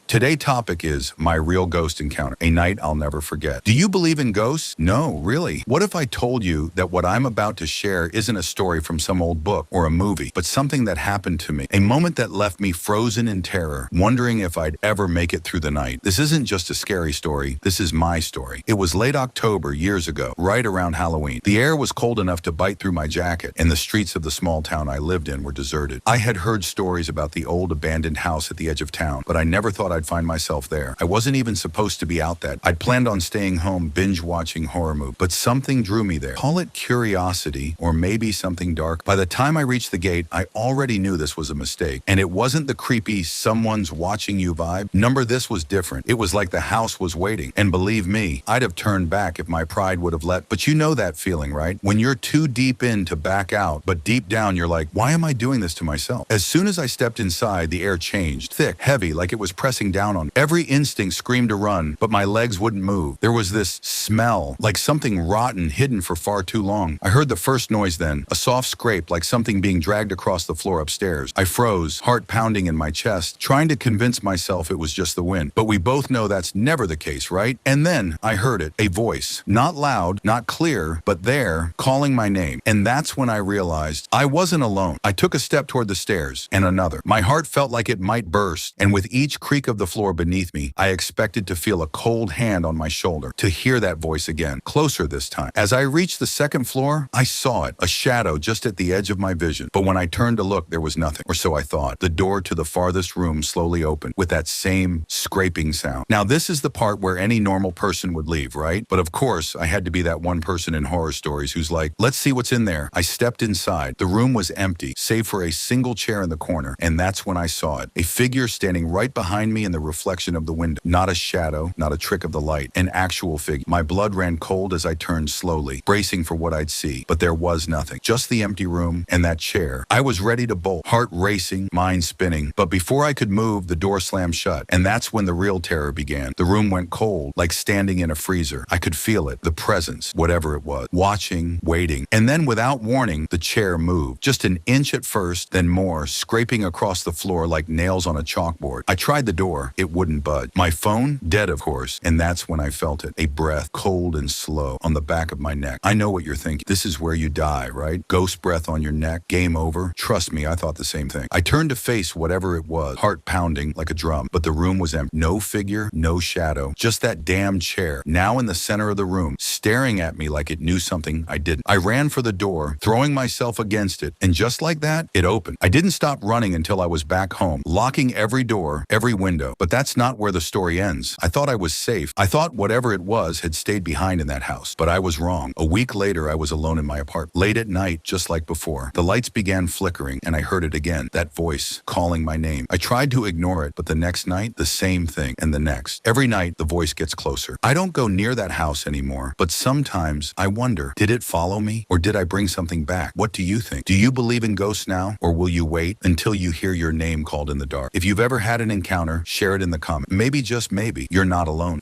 Today's topic is my real ghost encounter, a night I'll never forget. Do you believe in ghosts? No, really. What if I told you that what I'm about to share isn't a story from some old book or a movie, but something that happened to me? A moment that left me frozen in terror, wondering if I'd ever make it through the night. This isn't just a scary story, this is my story. It was late October years ago, right around Halloween. The air was cold enough to bite through my jacket, and the streets of the small town I lived in were deserted. I had heard stories about the old abandoned house at the edge of town, but I never thought I'd find myself there. I wasn't even supposed to be out that. I'd planned on staying home binge watching horror movies, but something drew me there. Call it curiosity or maybe something dark. By the time I reached the gate, I already knew this was a mistake. And it wasn't the creepy someone's watching you vibe. This was different. It was like the house was waiting. And believe me, I'd have turned back if my pride would have let. But you know that feeling, right? When you're too deep in to back out, but deep down you're like, why am I doing this to myself? As soon as I stepped inside, the air changed. Thick, heavy, like it was pressing down on me. Every instinct screamed to run, but my legs wouldn't move. There was this smell, like something rotten hidden for far too long. I heard the first noise then, a soft scrape like something being dragged across the floor upstairs. I froze, heart pounding in my chest, trying to convince myself it was just the wind. But we both know that's never the case, right? And then I heard it, a voice. Not loud, not clear, but there, calling my name. And that's when I realized I wasn't alone. I took a step toward the stairs, and another. My heart felt like it might burst, and with each creak of the floor beneath me, I expected to feel a cold hand on my shoulder, to hear that voice again, closer this time. As I reached the second floor, I saw it, a shadow just at the edge of my vision. But when I turned to look, there was nothing, or so I thought. The door to the farthest room slowly opened, with that same scraping sound. Now this is the part where any normal person would leave, right? But of course, I had to be that one person in horror stories who's like, let's see what's in there. I stepped inside. The room was empty, save for a single chair in the corner, and that's when I saw it. A figure standing right behind me in the reflection of the window. Not a shadow, not a trick of the light, an actual figure. My blood ran cold as I turned slowly, bracing for what I'd see. But there was nothing, just the empty room and that chair. I was ready to bolt, heart racing, mind spinning. But before I could move, the door slammed shut. And that's when the real terror began. The room went cold, like standing in a freezer. I could feel it, the presence, whatever it was, watching, waiting. And then without warning, the chair moved. Just an inch at first, then more, scraping across the floor like nails on a chalkboard. I tried the door. It wouldn't budge. My phone? Dead, of course. And that's when I felt it. A breath, cold and slow, on the back of my neck. I know what you're thinking. This is where you die, right? Ghost breath on your neck. Game over. Trust me, I thought the same thing. I turned to face whatever it was, heart pounding like a drum. But the room was empty. No figure, no shadow. Just that damn chair, now in the center of the room, staring at me like it knew something I didn't. I ran for the door, throwing myself against it. And just like that, it opened. I didn't stop running until I was back home, locking every door, every window. But that's not where the story ends. I thought I was safe. I thought whatever it was had stayed behind in that house. But I was wrong. A week later, I was alone in my apartment. Late at night, just like before. The lights began flickering, and I heard it again. That voice, calling my name. I tried to ignore it, but the next night, the same thing, and the next. Every night, the voice gets closer. I don't go near that house anymore, but sometimes I wonder, did it follow me, or did I bring something back? What do you think? Do you believe in ghosts now, or will you wait until you hear your name called in the dark? If you've ever had an encounter, share it in the comments. Maybe, just maybe, you're not alone.